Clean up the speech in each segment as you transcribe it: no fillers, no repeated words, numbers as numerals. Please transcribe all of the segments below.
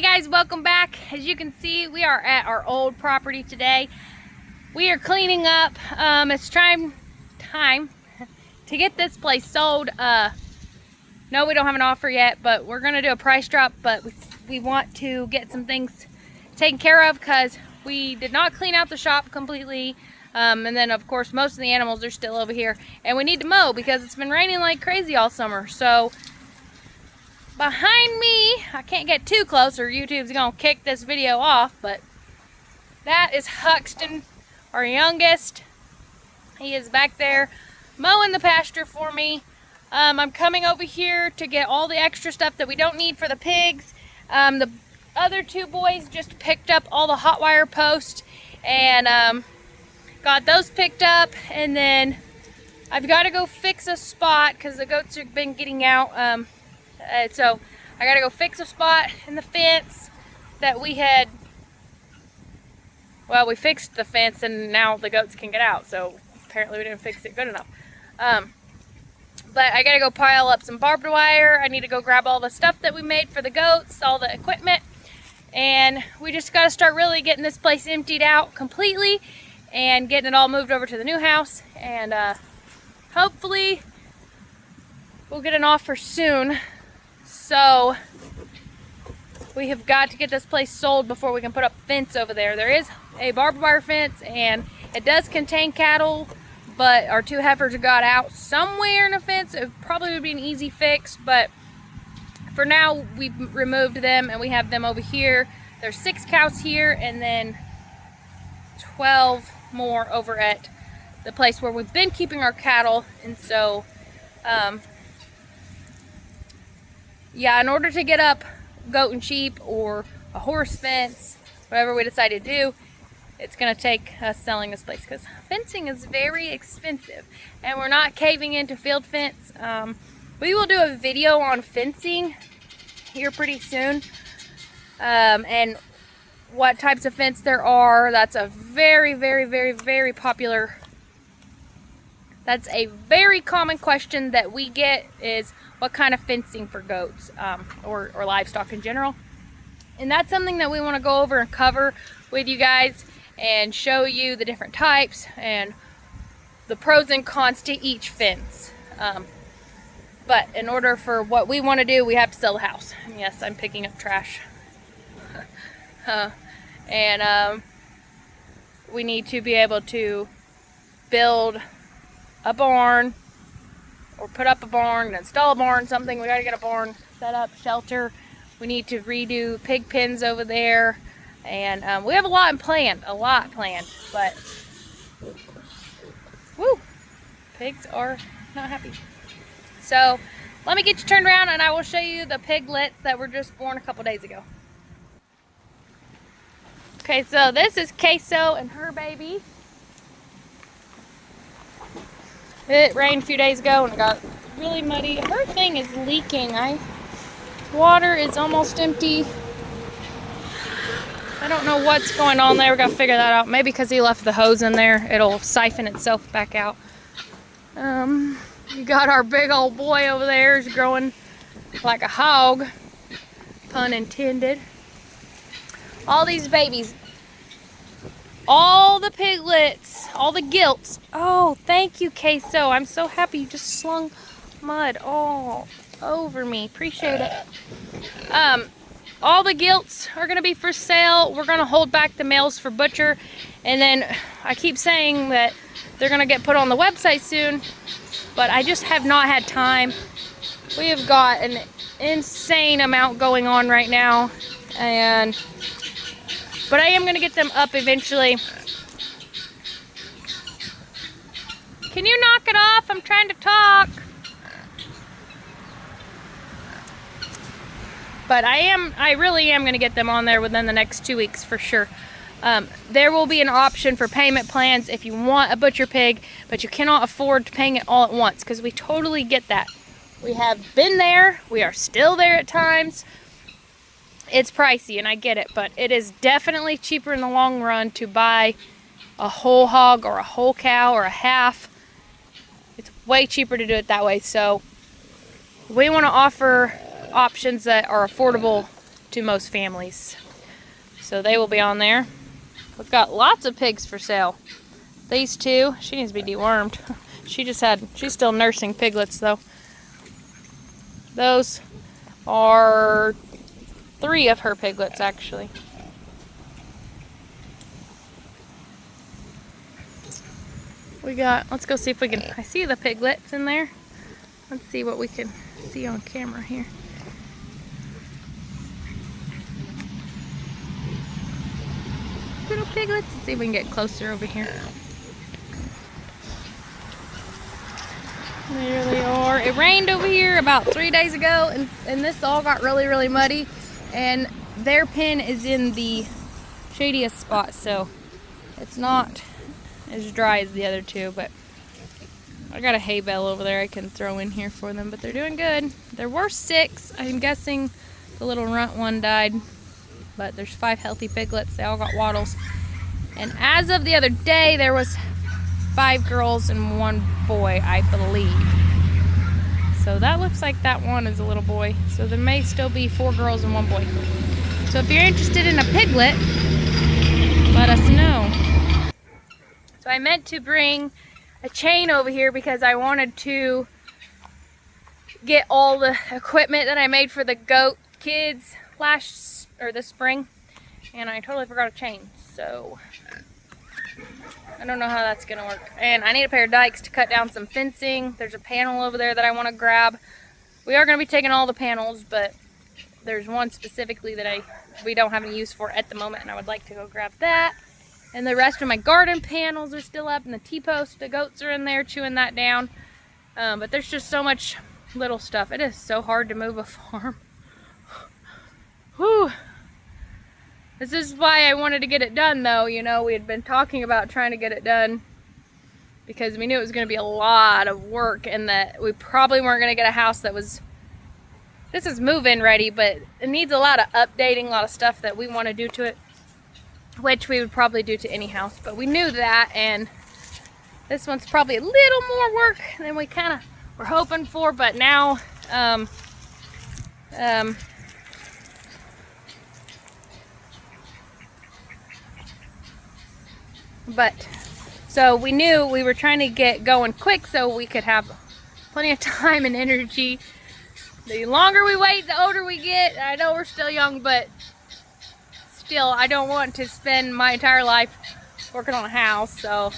guys, welcome back. As you can see, we are at our old property today. We are cleaning up. It's time to get this place sold. No, we don't have an offer yet, but we're gonna do a price drop. But we want to get some things taken care of because we did not clean out the shop completely. And then of course most of the animals are still over here, and we need to mow because it's been raining like crazy all summer. So behind me, I can't get too close or YouTube's gonna kick this video off, but that is Huxton, our youngest. He is back there mowing the pasture for me. I'm coming over here to get all the extra stuff that we don't need for the pigs. The other two boys just picked up all the hot wire posts and got those picked up, and then I've got to go fix a spot because the goats have been getting out. So I got to go fix a spot in the fence that we had. Well, we fixed the fence and now the goats can get out, so apparently we didn't fix it good enough. But I got to go pile up some barbed wire. I need to go grab all the stuff that we made for the goats, all the equipment, and we just got to start really getting this place emptied out completely and getting it all moved over to the new house, and hopefully we'll get an offer soon. So we have got to get this place sold before we can put up a fence over there. There is a barbed wire fence and it does contain cattle, but our two heifers got out somewhere in the fence. It probably would be an easy fix, but for now we've removed them and we have them over here. There's 6 cows here and then 12 more over at the place where we've been keeping our cattle. And so yeah, in order to get up goat and sheep or a horse fence, whatever we decide to do, it's going to take us selling this place because fencing is very expensive and we're not caving into field fence. We will do a video on fencing here pretty soon, and what types of fence there are. That's a very popular, that's a very common question that we get, is what kind of fencing for goats or livestock in general. And that's something that we want to go over and cover with you guys and show you the different types and the pros and cons to each fence. But in order for what we want to do, we have to sell the house. And yes, I'm picking up trash. And we need to be able to build a barn or put up a barn, install a barn, something. We got to get a barn set up, shelter. We need to redo pig pens over there, and we have a lot planned, but woo, pigs are not happy. So let me get you turned around and I will show you the piglets that were just born a couple days ago. Okay, so this is Queso and her baby. It rained a few days ago and it got really muddy. Her thing is leaking. Water is almost empty. I don't know what's going on there. We gotta figure that out. Maybe because he left the hose in there, it'll siphon itself back out. You got our big old boy over there. He's growing like a hog, pun intended. All these babies, all the piglets, all the gilts. Oh, thank you, Queso. I'm so happy you just slung mud all over me. Appreciate it. All the gilts are going to be for sale. We're going to hold back the males for butcher. And then I keep saying that they're going to get put on the website soon, but I just have not had time. We have got an insane amount going on right now, but I am going to get them up eventually. Can you knock it off? I'm trying to talk. But I really am going to get them on there within the next 2 weeks for sure. There will be an option for payment plans if you want a butcher pig, but you cannot afford paying it all at once, because we totally get that. We have been there. We are still there at times. It's pricey and I get it, but it is definitely cheaper in the long run to buy a whole hog or a whole cow or a half. It's way cheaper to do it that way. So we want to offer options that are affordable to most families. So they will be on there. We've got lots of pigs for sale. These two, she needs to be dewormed. She's still nursing piglets though. Those are 3 of her piglets actually. Let's go see if we can, I see the piglets in there. Let's see what we can see on camera here. Little piglets. Let's see if we can get closer over here. There they are. It rained over here about 3 days ago, and this all got really, really muddy. And their pen is in the shadiest spot, so it's not as dry as the other two, but I got a hay bale over there I can throw in here for them, but they're doing good. There were 6. I'm guessing the little runt one died, but there's 5 healthy piglets. They all got wattles. And as of the other day, there was 5 girls and 1 boy, I believe. So that looks like that one is a little boy. So there may still be 4 girls and 1 boy. So if you're interested in a piglet, let us know. So I meant to bring a chain over here because I wanted to get all the equipment that I made for the goat kids this spring, and I totally forgot a chain. So I don't know how that's gonna work. And I need a pair of dikes to cut down some fencing. There's a panel over there that I want to grab. We are gonna be taking all the panels, but there's one specifically that we don't have any use for at the moment, and I would like to go grab that. And the rest of my garden panels are still up, and the T-post, the goats are in there chewing that down. But there's just so much little stuff. It is so hard to move a farm. Whew. This is why I wanted to get it done though. You know, we had been talking about trying to get it done because we knew it was going to be a lot of work, and that we probably weren't going to get a house that was, this is move-in ready, but it needs a lot of updating, a lot of stuff that we want to do to it, which we would probably do to any house, but we knew that, and this one's probably a little more work than we kind of were hoping for, but now so we knew we were trying to get going quick so we could have plenty of time and energy. The longer we wait, the older we get. I know we're still young, but still, I don't want to spend my entire life working on a house, so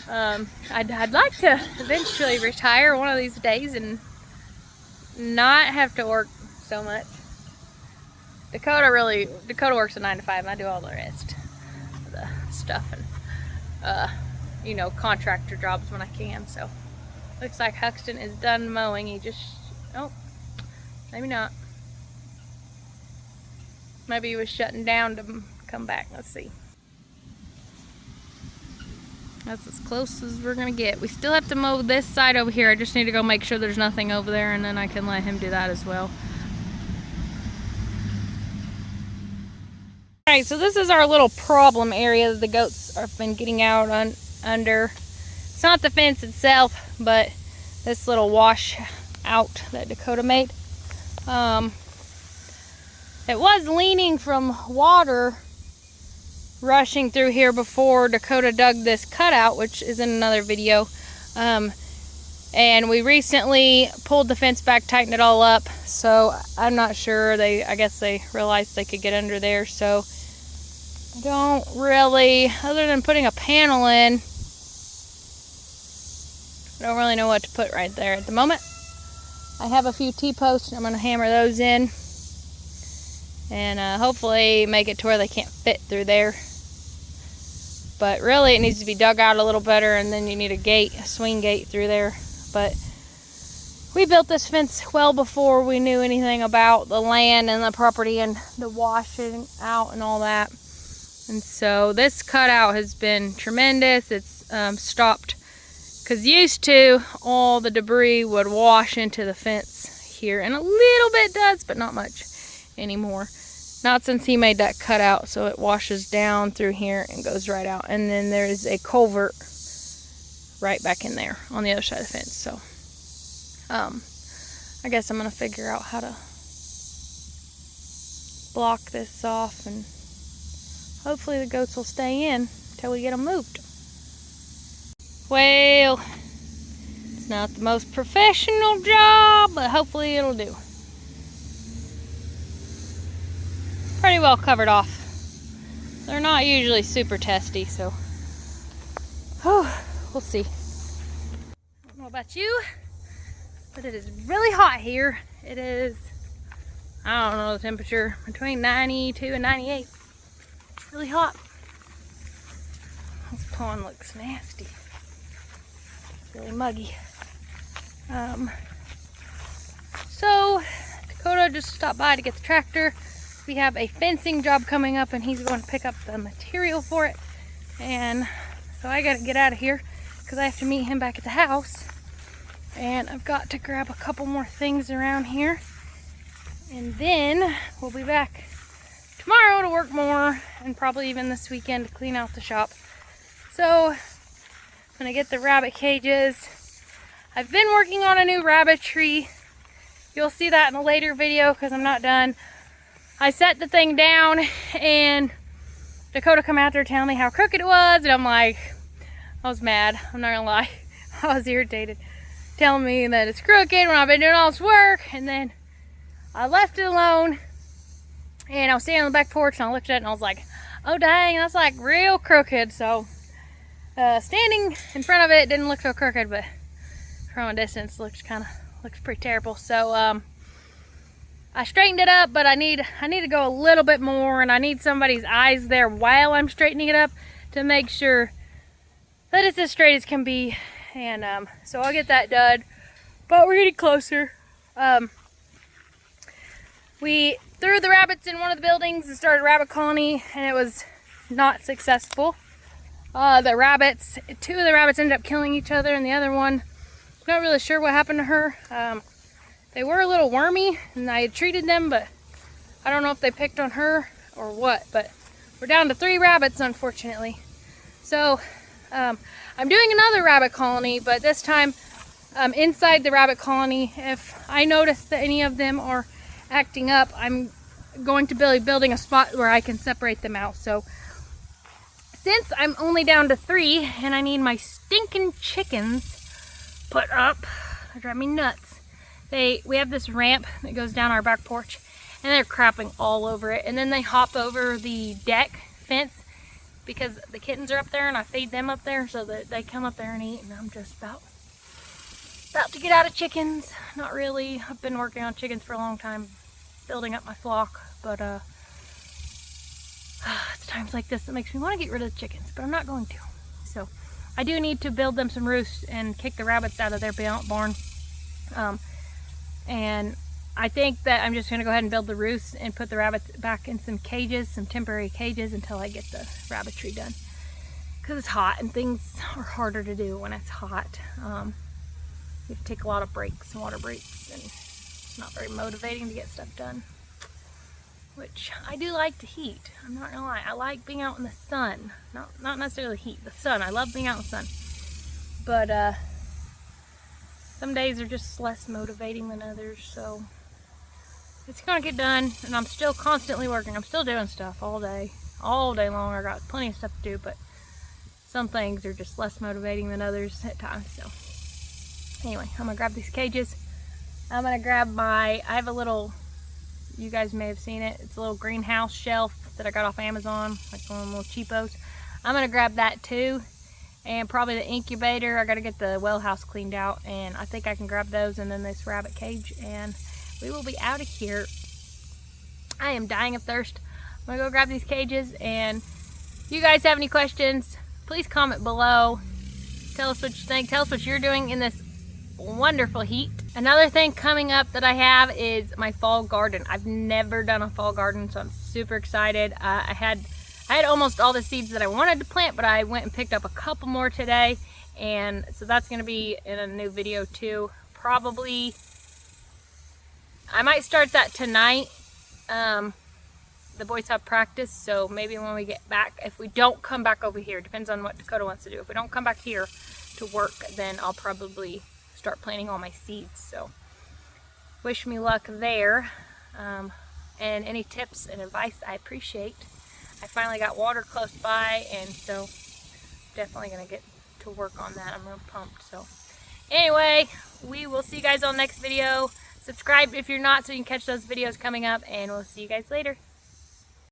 I'd like to eventually retire one of these days and not have to work so much. Dakota works a 9 to 5, and I do all the rest of the stuff and you know, contractor jobs when I can. So looks like Huxton is done mowing. He just, oh, maybe not. Maybe he was shutting down to come back. Let's see. That's as close as we're gonna get. We still have to mow this side over here. I just need to go make sure there's nothing over there, and then I can let him do that as well. Alright, so this is our little problem area that the goats have been getting out under. It's not the fence itself, but this little wash out that Dakota made. It was leaning from water rushing through here before Dakota dug this cutout, which is in another video. And we recently pulled the fence back, tightened it all up, so I'm not sure. I guess they realized they could get under there, so I don't really, other than putting a panel in, I don't really know what to put right there at the moment. I have a few T-posts, and I'm going to hammer those in and hopefully make it to where they can't fit through there. But really it needs to be dug out a little better, and then you need a swing gate through there. But we built this fence well before we knew anything about the land and the property and the washing out and all that. And so this cutout has been tremendous. It's stopped, because used to all the debris would wash into the fence here, and a little bit does, but not much anymore. Not since he made that cutout, so it washes down through here and goes right out. And then there's a culvert right back in there on the other side of the fence. So I guess I'm gonna figure out how to block this off, and hopefully the goats will stay in until we get them moved. Well, it's not the most professional job, but hopefully it'll do. Pretty well covered off. They're not usually super testy, so we'll see. I don't know about you, but it is really hot here. It is, I don't know the temperature, between 92 and 98. It's really hot. This pond looks nasty. It's really muggy. So Dakota just stopped by to get the tractor. We have a fencing job coming up, and he's going to pick up the material for it. And so I got to get out of here because I have to meet him back at the house. And I've got to grab a couple more things around here. And then we'll be back tomorrow to work more, and probably even this weekend to clean out the shop. So I'm gonna get the rabbit cages. I've been working on a new rabbitry. You'll see that in a later video because I'm not done. I set the thing down and Dakota come out there telling me how crooked it was, and I'm like, I was mad, I'm not gonna lie. I was irritated, telling me that it's crooked when I've been doing all this work. And then I left it alone, and I was standing on the back porch and I looked at it and I was like, oh dang, that's like real crooked. So standing in front of it didn't look so crooked, but from a distance looks pretty terrible. So I straightened it up, but I need to go a little bit more, and I need somebody's eyes there while I'm straightening it up to make sure that it's as straight as can be. And so I'll get that done, but we're getting closer. We threw the rabbits in one of the buildings and started a rabbit colony, and it was not successful. Two of the rabbits ended up killing each other, and the other one, I'm not really sure what happened to her. They were a little wormy, and I had treated them, but I don't know if they picked on her or what. But we're down to 3 rabbits, unfortunately. So I'm doing another rabbit colony, but this time inside the rabbit colony. If I notice that any of them are acting up, I'm going to be building a spot where I can separate them out. So since I'm only down to 3 and I need my stinking chickens put up, they drive me nuts. We have this ramp that goes down our back porch, and they're crapping all over it. And then they hop over the deck fence because the kittens are up there, and I feed them up there so that they come up there and eat. And I'm just about to get out of chickens. Not really. I've been working on chickens for a long time, building up my flock, but it's times like this that makes me want to get rid of the chickens, but I'm not going to. So I do need to build them some roosts and kick the rabbits out of their barn. And I think that I'm just going to go ahead and build the roosts and put the rabbits back in some cages, some temporary cages, until I get the rabbitry done. Because it's hot and things are harder to do when it's hot. You have to take a lot of breaks, water breaks, and it's not very motivating to get stuff done. Which I do like the heat. I'm not going to lie. I like being out in the sun. Not necessarily heat, the sun. I love being out in the sun. But some days are just less motivating than others, so it's gonna get done. And I'm still constantly working. I'm still doing stuff all day long. I got plenty of stuff to do, but some things are just less motivating than others at times. So anyway, I'm gonna grab these cages. I'm gonna grab I have a little, you guys may have seen it, it's a little greenhouse shelf that I got off Amazon, like one of them little cheapos. I'm gonna grab that too. And probably the incubator. I gotta get the well house cleaned out, and I think I can grab those, and then this rabbit cage, and we will be out of here. I am dying of thirst. I'm gonna go grab these cages, and if you guys have any questions, please comment below. Tell us what you think. Tell us what you're doing in this wonderful heat. Another thing coming up that I have is my fall garden. I've never done a fall garden, so I'm super excited. I had almost all the seeds that I wanted to plant, but I went and picked up a couple more today, and so that's going to be in a new video too. Probably, I might start that tonight. The boys have practice, so maybe when we get back, if we don't come back over here, depends on what Dakota wants to do. If we don't come back here to work, then I'll probably start planting all my seeds. So wish me luck there. and any tips and advice I appreciate. I finally got water close by, and so definitely gonna get to work on that. I'm real pumped. So anyway, we will see you guys on the next video. Subscribe if you're not so you can catch those videos coming up, and we'll see you guys later.